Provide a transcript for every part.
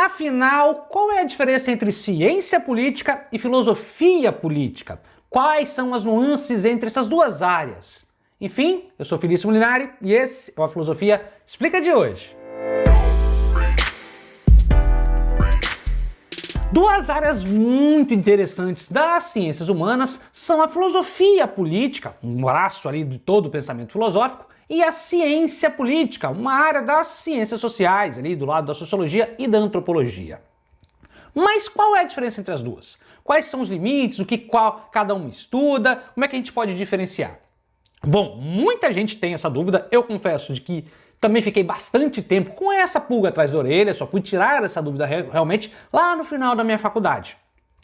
Afinal, qual é a diferença entre ciência política e filosofia política? Quais são as nuances entre essas duas áreas? Enfim, eu sou Felício Molinari e esse é o A Filosofia Explica de hoje. Duas áreas muito interessantes das ciências humanas são a filosofia política, um braço ali de todo o pensamento filosófico, e a ciência política, uma área das ciências sociais, ali do lado da sociologia e da antropologia. Mas qual é a diferença entre as duas? Quais são os limites, cada um estuda, como é que a gente pode diferenciar? Bom, muita gente tem essa dúvida, eu confesso de que também fiquei bastante tempo com essa pulga atrás da orelha, só fui tirar essa dúvida realmente lá no final da minha faculdade.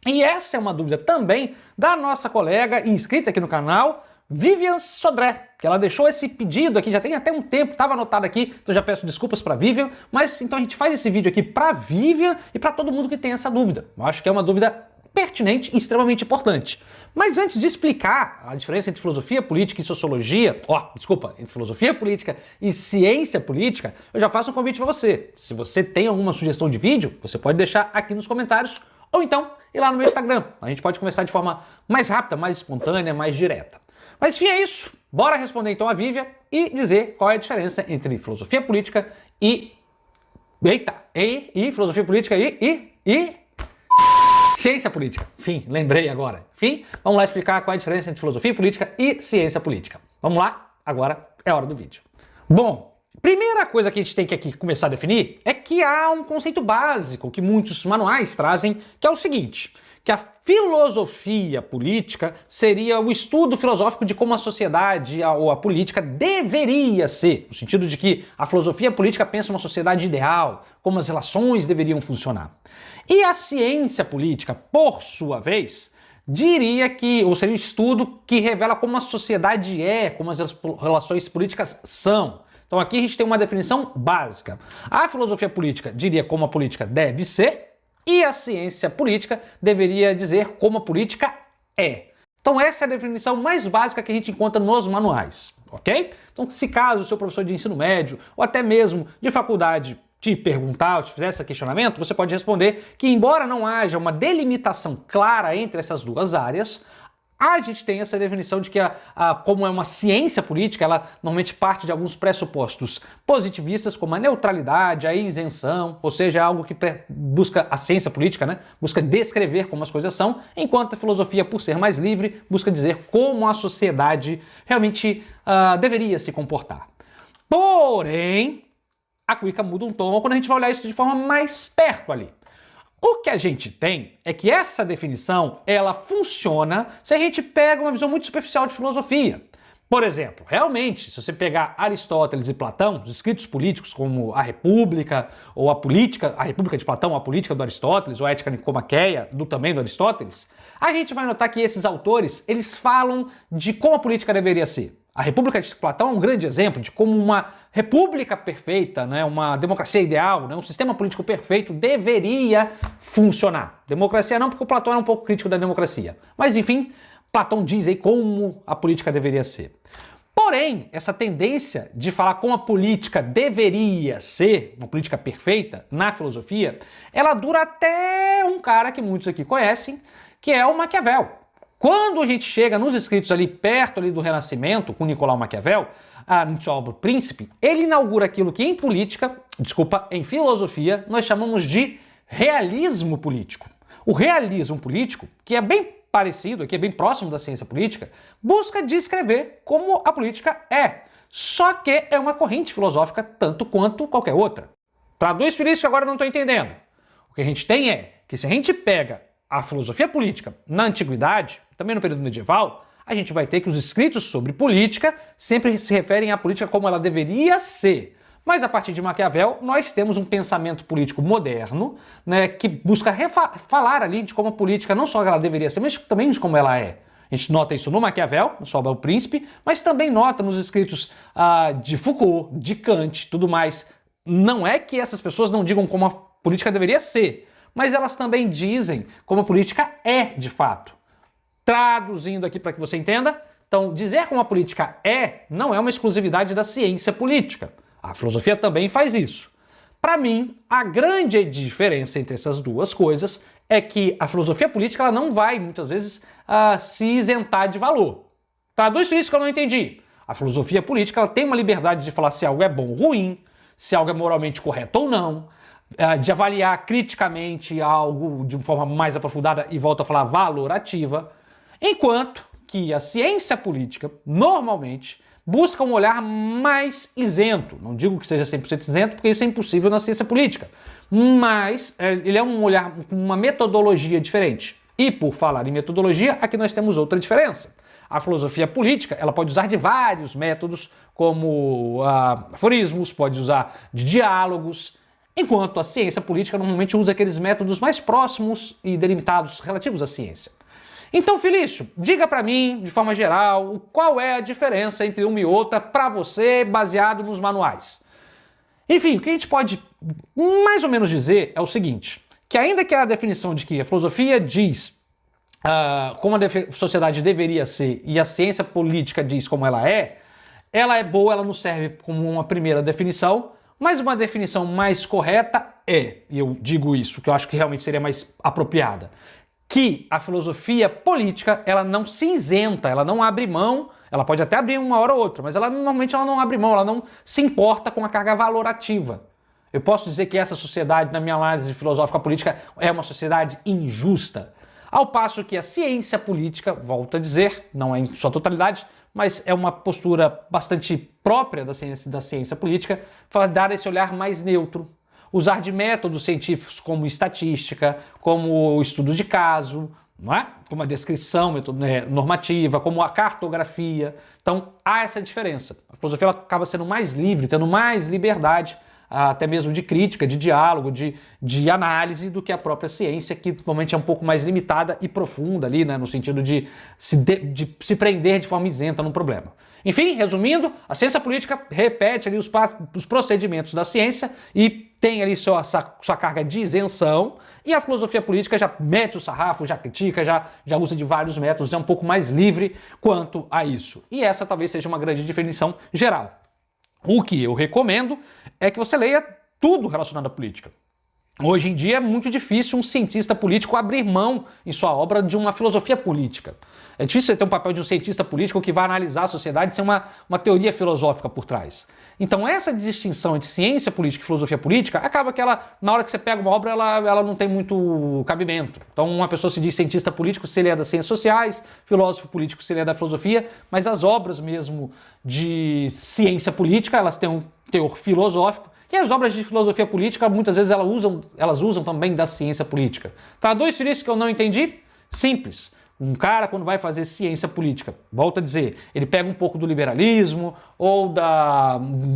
E essa é uma dúvida também da nossa colega inscrita aqui no canal, Vivian Sodré, que ela deixou esse pedido aqui, já tem até um tempo, estava anotado aqui, então já peço desculpas para Vivian, mas então a gente faz esse vídeo aqui para Vivian e para todo mundo que tem essa dúvida. Eu acho que é uma dúvida pertinente e extremamente importante. Mas antes de explicar a diferença entre filosofia política e sociologia, entre filosofia política e ciência política, eu já faço um convite para você. Se você tem alguma sugestão de vídeo, você pode deixar aqui nos comentários, ou então ir lá no meu Instagram. A gente pode conversar de forma mais rápida, mais espontânea, mais direta. Mas enfim, é isso. Bora responder então a Vivian e dizer qual é a diferença entre filosofia política e... filosofia política e ciência política. Enfim, lembrei agora. Enfim, vamos lá explicar qual é a diferença entre filosofia política e ciência política. Vamos lá? Agora é hora do vídeo. Bom, primeira coisa que a gente tem que aqui começar a definir é que há um conceito básico que muitos manuais trazem, que é o seguinte, que a filosofia política seria o estudo filosófico de como a sociedade ou a política deveria ser, no sentido de que a filosofia política pensa uma sociedade ideal, como as relações deveriam funcionar. E a ciência política, por sua vez, diria que, ou seria um estudo que revela como a sociedade é, como as relações políticas são. Então aqui a gente tem uma definição básica. A filosofia política diria como a política deve ser, e a ciência política deveria dizer como a política é. Então essa é a definição mais básica que a gente encontra nos manuais, ok? Então se caso o seu professor de ensino médio, ou até mesmo de faculdade, te perguntar ou te fizer esse questionamento, você pode responder que embora não haja uma delimitação clara entre essas duas áreas, a gente tem essa definição de que, como é uma ciência política, ela normalmente parte de alguns pressupostos positivistas, como a neutralidade, a isenção, ou seja, algo que busca a ciência política, né? Busca descrever como as coisas são, enquanto a filosofia, por ser mais livre, busca dizer como a sociedade realmente deveria se comportar. Porém, a cuíca muda um tom quando a gente vai olhar isso de forma mais perto ali. O que a gente tem é que essa definição, ela funciona se a gente pega uma visão muito superficial de filosofia. Por exemplo, realmente, se você pegar Aristóteles e Platão, os escritos políticos como a República, ou a República de Platão, a Política do Aristóteles, ou a Ética Nicomaqueia, também do Aristóteles, a gente vai notar que esses autores, eles falam de como a política deveria ser. A República de Platão é um grande exemplo de como uma república perfeita, né, uma democracia ideal, né, um sistema político perfeito deveria funcionar. Democracia não, porque o Platão era um pouco crítico da democracia. Mas enfim, Platão diz aí como a política deveria ser. Porém, essa tendência de falar como a política deveria ser, uma política perfeita, na filosofia, ela dura até um cara que muitos aqui conhecem, que é o Maquiavel. Quando a gente chega nos escritos ali perto ali do Renascimento, com Nicolau Maquiavel, em sua obra O Príncipe, ele inaugura aquilo que em filosofia, nós chamamos de realismo político. O realismo político, que é bem parecido, aqui é bem próximo da ciência política, busca descrever como a política é. Só que é uma corrente filosófica tanto quanto qualquer outra. Traduz, Felício, que agora eu não estou entendendo. O que a gente tem é que se a gente pega a filosofia política na antiguidade, também no período medieval, a gente vai ter que os escritos sobre política sempre se referem à política como ela deveria ser. Mas a partir de Maquiavel, nós temos um pensamento político moderno, né, que busca falar ali de como a política não só ela deveria ser, mas também de como ela é. A gente nota isso no Maquiavel, na sua obra O Príncipe, mas também nota nos escritos de Foucault, de Kant, tudo mais. Não é que essas pessoas não digam como a política deveria ser, mas elas também dizem como a política é de fato. Traduzindo aqui para que você entenda, então dizer como a política é não é uma exclusividade da ciência política. A filosofia também faz isso. Para mim, a grande diferença entre essas duas coisas é que a filosofia política ela não vai, muitas vezes, se isentar de valor. Traduz isso que eu não entendi. A filosofia política ela tem uma liberdade de falar se algo é bom ou ruim, se algo é moralmente correto ou não, de avaliar criticamente algo de uma forma mais aprofundada e volta a falar valorativa, enquanto que a ciência política, normalmente, busca um olhar mais isento. Não digo que seja 100% isento, porque isso é impossível na ciência política, mas ele é um olhar, uma metodologia diferente. E por falar em metodologia, aqui nós temos outra diferença. A filosofia política ela pode usar de vários métodos, como aforismos, pode usar de diálogos, enquanto a ciência política normalmente usa aqueles métodos mais próximos e delimitados relativos à ciência. Então, Felício, diga para mim, de forma geral, qual é a diferença entre uma e outra para você, baseado nos manuais. Enfim, o que a gente pode mais ou menos dizer é o seguinte, que ainda que a definição de que a filosofia diz como a sociedade deveria ser e a ciência política diz como ela é boa, ela não serve como uma primeira definição, mas uma definição mais correta e eu digo isso, que eu acho que realmente seria mais apropriada, que a filosofia política, ela não se isenta, ela não abre mão, ela pode até abrir uma hora ou outra, mas normalmente ela não abre mão, ela não se importa com a carga valorativa. Eu posso dizer que essa sociedade, na minha análise filosófica política, é uma sociedade injusta. Ao passo que a ciência política, volto a dizer, não é em sua totalidade, mas é uma postura bastante própria da ciência política, para dar esse olhar mais neutro, usar de métodos científicos como estatística, como estudo de caso, não é? Como a descrição normativa, como a cartografia. Então há essa diferença. A filosofia ela acaba sendo mais livre, tendo mais liberdade, até mesmo de crítica, de diálogo, de análise do que a própria ciência, que normalmente é um pouco mais limitada e profunda ali, né, no sentido de se prender de forma isenta num problema. Enfim, resumindo, a ciência política repete ali os procedimentos da ciência e tem ali sua carga de isenção, e a filosofia política já mete o sarrafo, já critica, já usa de vários métodos, é um pouco mais livre quanto a isso. E essa talvez seja uma grande definição geral. O que eu recomendo é que você leia tudo relacionado à política. Hoje em dia é muito difícil um cientista político abrir mão em sua obra de uma filosofia política. É difícil você ter um papel de um cientista político que vai analisar a sociedade sem uma teoria filosófica por trás. Então essa distinção entre ciência política e filosofia política acaba que ela, na hora que você pega uma obra, ela não tem muito cabimento. Então uma pessoa se diz cientista político se ele é das ciências sociais, filósofo político se ele é da filosofia, mas as obras mesmo de ciência política, elas têm um teor filosófico, e as obras de filosofia política, muitas vezes elas usam também da ciência política. Traduz isso que eu não entendi? Simples. Um cara, quando vai fazer ciência política, volto a dizer, ele pega um pouco do liberalismo ou de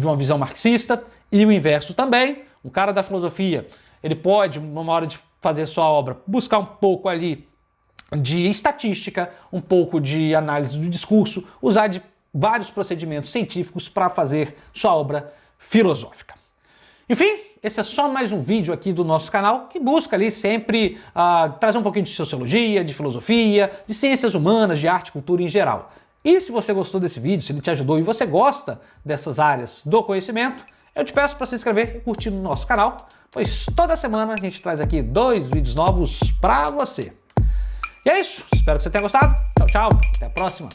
uma visão marxista, e o inverso também. Um cara da filosofia, ele pode, numa hora de fazer sua obra, buscar um pouco ali de estatística, um pouco de análise do discurso, usar de vários procedimentos científicos para fazer sua obra filosófica. Enfim, esse é só mais um vídeo aqui do nosso canal que busca ali sempre trazer um pouquinho de sociologia, de filosofia, de ciências humanas, de arte e cultura em geral. E se você gostou desse vídeo, se ele te ajudou e você gosta dessas áreas do conhecimento, eu te peço para se inscrever e curtir no nosso canal, pois toda semana a gente traz aqui 2 vídeos novos para você. E é isso, espero que você tenha gostado. Tchau, tchau, até a próxima.